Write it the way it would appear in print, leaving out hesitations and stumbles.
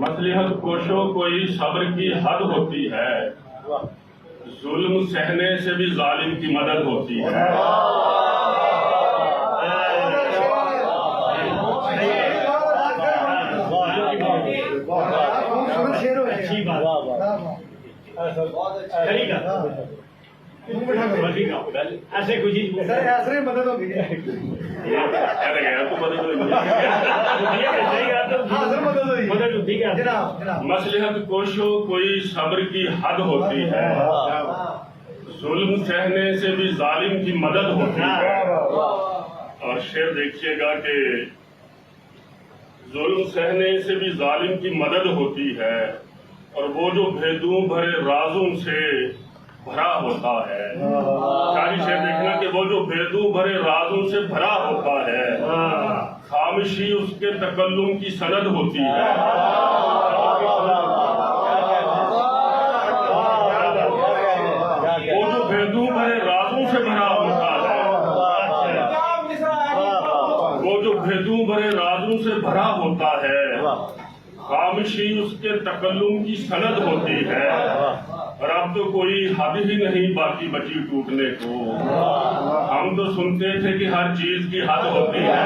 मसलिहत कोशो कोई सब्र की हद होती है, जुल्म सहने से भी जालिम की मदद होती है। अच्छी बात, ऐसे खुशी ऐसे मदद होगी मदद होती है। मसलिहत कोशो कोई सब्र की हद होती है, जुल्म सहने से भी जालिम की मदद होती है। और शेर देखिएगा कि जुल्म सहने से भी जालिम की मदद होती है, और वो जो भेदों भरे राजों से भरा होता है। सारी शेर देखना कि वो जो भेदों भरे राजों से भरा होता है, खामोशी उसके तकल्लुम की सनद होती है। वो जो भेदों भरे राजों से भरा होता है, वो जो भेदों भरे राजों से भरा होता है, खामोशी उसके तकल्लुम की सनद होती है। और अब तो कोई हद ही नहीं बाकी बची टूटने को। हम तो सुनते थे कि हर चीज की हद होती है।